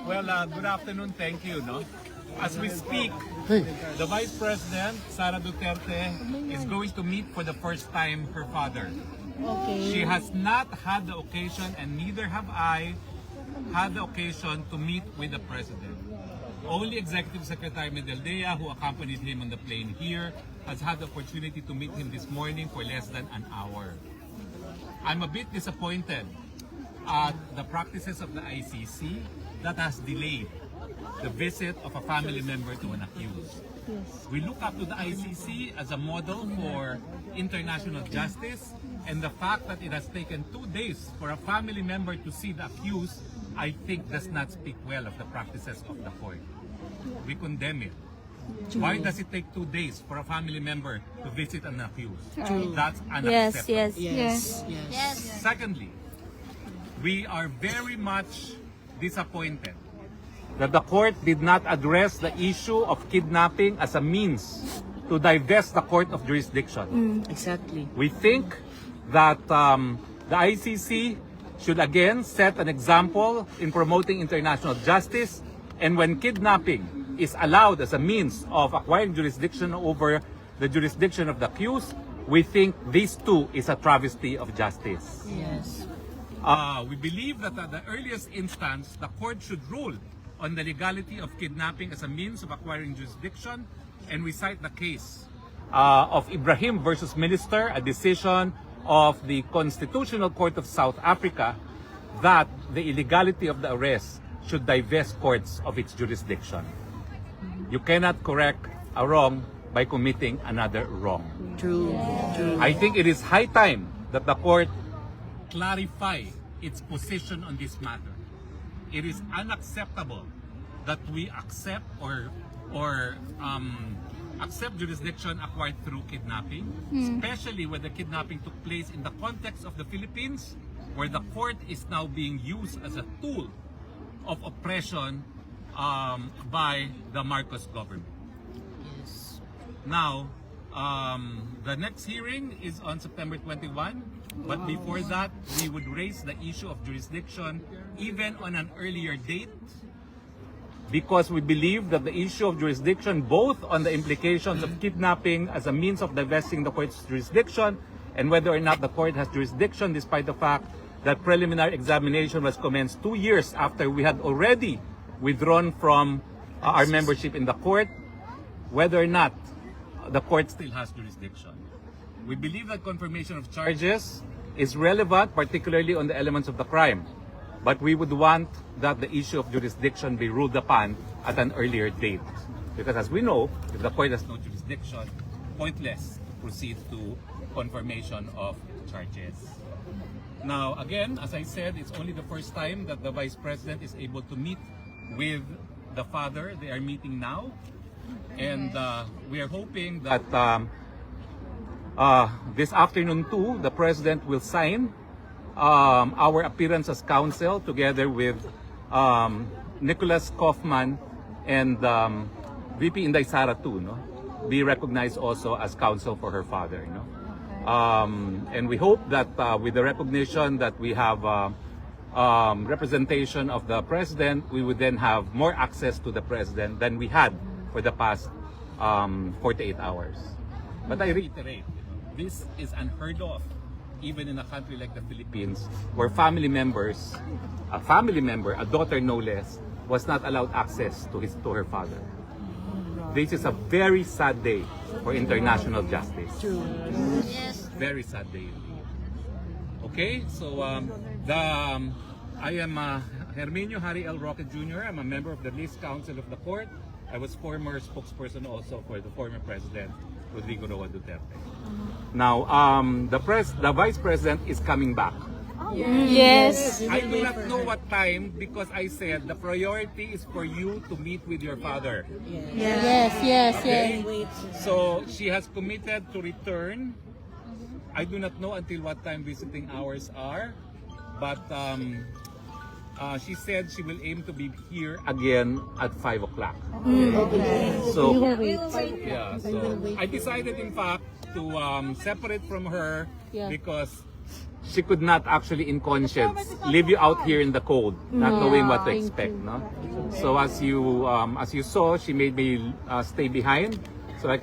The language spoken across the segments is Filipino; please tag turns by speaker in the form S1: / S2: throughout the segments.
S1: Well, good afternoon. Thank you. No, as we speak, the Vice President Sara Duterte is going to meet for the first time her father.
S2: Okay.
S1: She has not had the occasion, and neither have I had the occasion to meet with the President. Only Executive Secretary Medeldea, who accompanied him on the plane here, has had the opportunity to meet him this morning for less than an hour. I'm a bit disappointed at the practices of the ICC that has delayed the visit of a family member to an accused.
S2: Yes.
S1: We look up to the ICC as a model for international justice, and the fact that it has taken 2 days for a family member to see the accused, I think does not speak well of the practices of the court. We condemn it. Why does it take 2 days for a family member to visit an accused? That's unacceptable.
S2: Yes.
S1: Secondly, we are very much disappointed that the court did not address the issue of kidnapping as a means to divest the court of jurisdiction.
S3: Exactly.
S1: We think that the ICC should again set an example in promoting international justice, and when kidnapping is allowed as a means of acquiring jurisdiction over the jurisdiction of the accused, we think this too is a travesty of justice.
S3: Yes.
S1: We believe that at the earliest instance, the court should rule on the legality of kidnapping as a means of acquiring jurisdiction, and we cite the case of Ibrahim versus Minister, a decision of the Constitutional Court of South Africa, that the illegality of the arrest should divest courts of its jurisdiction. You cannot correct a wrong by committing another wrong.
S3: True.
S1: I think it is high time that the court clarify its position on this matter. It is unacceptable that we accept accept jurisdiction acquired through kidnapping, especially when the kidnapping took place in the context of the Philippines, where the court is now being used as a tool of oppression by the Marcos government.
S3: Yes.
S1: Now, the next hearing is on September 21, but before that, we would raise the issue of jurisdiction even on an earlier date, because we believe that the issue of jurisdiction, both on the implications of kidnapping as a means of divesting the court's jurisdiction, and whether or not the court has jurisdiction, despite the fact that preliminary examination was commenced 2 years after we had already withdrawn from our membership in the court, whether or not the court still has jurisdiction. We believe that confirmation of charges is relevant, particularly on the elements of the crime. But we would want that the issue of jurisdiction be ruled upon at an earlier date. Because as we know, if the court has no jurisdiction, pointless to proceed to confirmation of charges. Now, again, as I said, it's only the first time that the Vice President is able to meet with the father. They are meeting now. And we are hoping that this afternoon too, the President will sign our appearance as counsel together with Nicholas Kaufman and VP Inday Sara too, no? Be recognized also as counsel for her father. No? And we hope that with the recognition that we have representation of the President, we would then have more access to the President than we had for the past 48 hours. But I reiterate, this is unheard of, even in a country like the Philippines, where family members, a family member, a daughter no less, was not allowed access to her father. This is a very sad day for international justice. Very sad day indeed. Okay, so I am Herminio Harry L. Roque Jr. I'm a member of the List Council of the Court. I was former spokesperson also for the former President, Rodrigo Roa Duterte. Now, the Vice President is coming back.
S2: Yes.
S1: I do not know what time, because I said the priority is for you to meet with your father.
S2: Yes.
S1: Okay? So she has committed to return. I do not know until what time visiting hours are, but she said she will aim to be here again at 5 o'clock.
S2: Okay.
S1: So,
S2: Yeah.
S1: so I decided in fact to separate from her
S2: Yeah.
S1: because she could not actually in conscience leave you out here in the cold, not knowing what to expect, no? So as you saw, she made me stay behind so I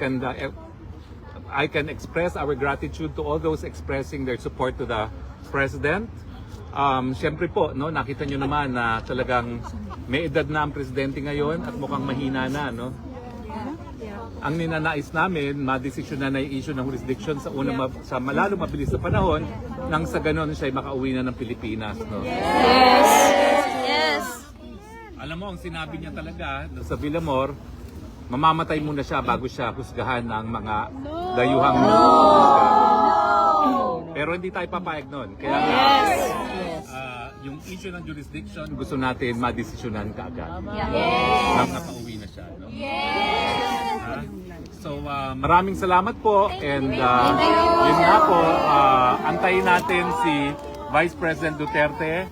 S1: can express our gratitude to all those expressing their support to the president. Siyempre po, no, nakita nyo naman na talagang may edad na ang presidente ngayon at mukhang mahina na, no? Ang ninanais namin, madesisyon na yung issue ng jurisdiction sa malalo mabilis na panahon nang sa ganon siya ay makauwi na ng Pilipinas, no?
S2: Yes. Yes.
S1: Alam mo, ang sinabi niya talaga sa Villamor, mamamatay muna siya bago siya husgahan ng mga dayuhang Pero hindi tayo papayag nun. Kaya yung issue ng jurisdiction, gusto natin madesisyonan kaagad. Nang nakauwi na siya. No? So maraming salamat po and yun nga po, antayin natin si Vice President Duterte.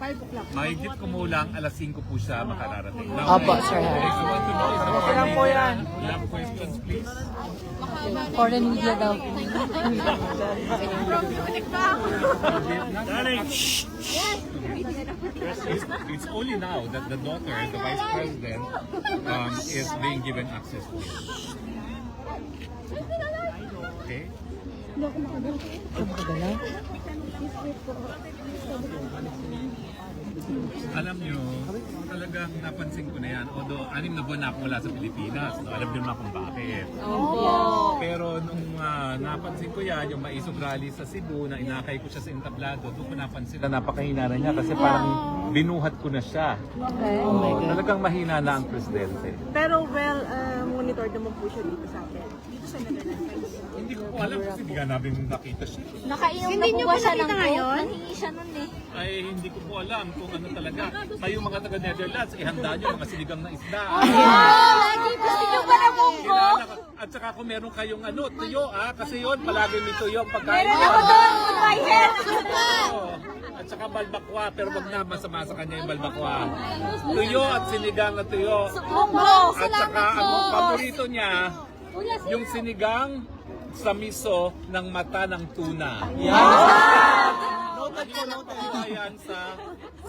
S1: Mahigit kumulang alas 5 po siya makararating.
S2: Opo, Sir
S1: I
S2: Harry.
S1: want to know if the foreign media you have questions, please.
S2: Foreign media daw.
S1: It's only now that the daughter, the Vice President, is being given access to it. Okay? Alam nyo, talagang napansin ko na yan. Although, 6 na buwan na ako wala sa Pilipinas. No? Alam nyo naman kung bakit. Pero nung napansin ko yan, yung maisog rally sa Cebu, na inakay ko siya sa entablado, doon ko napansin na napakahina na niya kasi parang binuhat ko na siya. Talagang mahina na ang presidente.
S3: Pero monitor naman po siya dito sa atin. Dito sa Netherlands.
S1: Hindi ko po alam kasi hindi nga namin nakita siya.
S4: Nakainom
S3: Hindi
S4: na
S3: niyo
S4: po ba
S3: po
S4: siya
S3: nakita
S4: ng coke?
S3: ngayon?
S4: Nanhingi siya nun eh.
S1: Ay, hindi ko po alam kung ano talaga. Kayo mga taga-Netherlands, ihanda nyo mga sinigang na isda.
S4: Lagi gusto niyo ba ng munggo?
S1: Kilala ko. At saka kung meron kayong tuyo kasi yun, palagi may tuyo ang pagkain.
S4: Meron ako doon with my hair.
S1: Oo. At saka balbakwa, pero wag na masama sa kanya yung balbakwa. Tuyo at sinigang na tuyo.
S4: Munggo.
S1: At saka ang paborito niya, yung sinigang sa miso ng mata ng tuna. Yan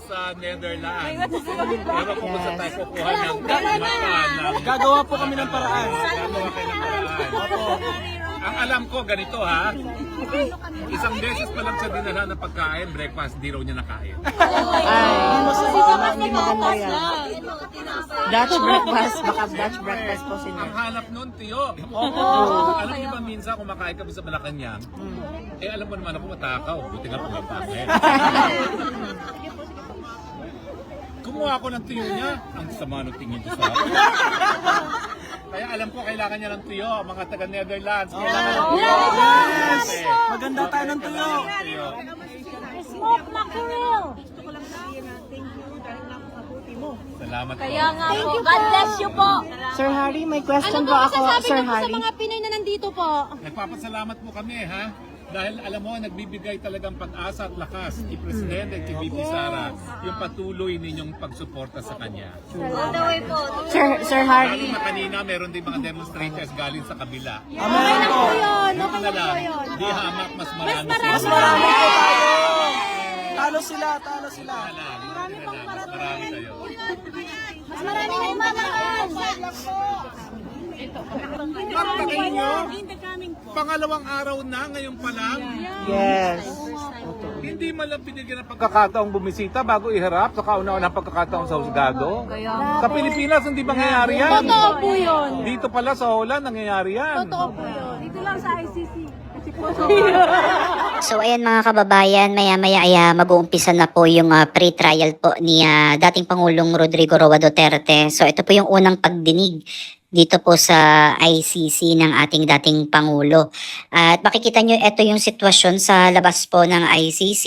S1: sa Netherlands. Pero kung saan tayo kukuha ng mata ng...
S5: Gagawa po kami ng paraan.
S1: Gagawa kayo ng paraan. Ang alam ko, ganito ha. Isang beses pa lang siya dinala ng pagkain, breakfast, di raw niya nakain.
S2: Hindi maganda yan. Dutch breakfast. Baka Dutch breakfast po sila.
S1: Ang hanap nun, tiyo. Alam niyo ba minsan kumakain kami sa Malacanang, alam mo naman ako matakaw. Buti nga pumapakit. Kumuha ako ng tuyo niya. Ang sama ng tingin ko sa akin. Kaya alam ko kailangan niya ng tuyo. Mga taga-Netherlands. Kailangan ng tuyo.
S5: Maganda tayo ng tuyo.
S4: Smoke mackerel.
S3: Gusto ko lang sabihin na thank you dahil napakabuti mo.
S1: Salamat po.
S4: Kaya nga po, God bless you po.
S2: Sir Harry, may question po ako, Sir Harry.
S3: Pinoy na nandito po?
S1: Nagpapasalamat po kami ha. Dahil alam mo, nagbibigay talagang pag-asa at lakas kay Presidente at kay VP Sara yung patuloy ninyong pagsuporta sa kanya.
S4: All the way po.
S2: Sir
S1: Lalo
S2: Harry.
S1: na kanina, meron din mga demonstrators galing sa kabila.
S5: Amen po.
S1: Buti na lang, di hamak, mas marami sila.
S5: Mas marami po tayo. Talo sila, talo sila.
S1: Mas marami kayo.
S4: Mas marami na yung mamakan.
S1: Pagtakin nyo, pangalawang araw na ngayon pa lang,
S2: Yes.
S1: hindi man lang binigyan ng pagkakataong bumisita bago iharap sa kauna-unang pagkakataong sa husgado. Sa Pilipinas, hindi mangyayari yan.
S3: Totoo po yun.
S1: Dito pala sa Holland, nangyayari yan.
S3: Totoo po yun. Dito lang sa ICC. Kasi po
S6: So ayan mga kababayan, maya-maya ay mag-uumpisa na po yung pre-trial po ni dating Pangulong Rodrigo Roa Duterte. So ito po yung unang pagdinig dito po sa ICC ng ating dating Pangulo. At makikita nyo, ito yung sitwasyon sa labas po ng ICC.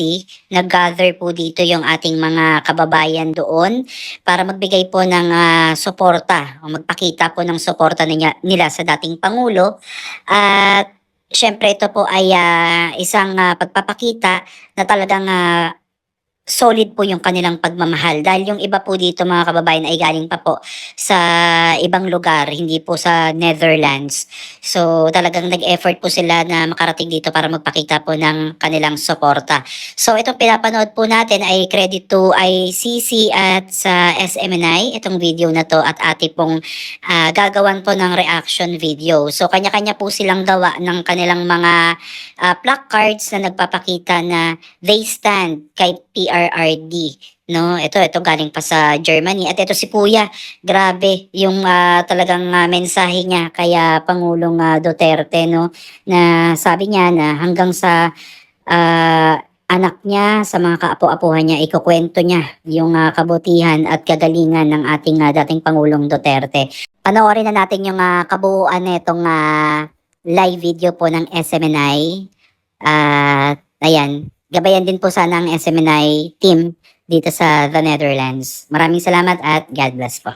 S6: Nag-gather po dito yung ating mga kababayan doon para magbigay po ng suporta o magpakita po ng suporta nila sa dating Pangulo. At syempre ito po ay isang pagpapakita na talagang solid po yung kanilang pagmamahal. Dahil yung iba po dito mga kababayan ay galing pa po sa ibang lugar, hindi po sa Netherlands. So talagang nag-effort po sila na makarating dito para magpakita po ng kanilang suporta. So itong pinapanood po natin ay credit to ICC at sa SMNI, itong video na to, at ate pong gagawan po ng reaction video. So kanya-kanya po silang gawa ng kanilang mga placards na nagpapakita na they stand kay PRRD. No, ito galing pa sa Germany. At ito si Kuya, grabe yung talagang mensahe niya kaya Pangulong Duterte, no, na sabi niya na hanggang sa anak niya, sa mga kaapo-apuhan niya, ikukwento niya yung kabutihan at kagalingan ng ating dating Pangulong Duterte. Panoorin na natin yung kabuuan nitong live video po ng SMNI. Ayan, gabayan din po sana ang SMNI team dito sa The Netherlands. Maraming salamat at God bless po.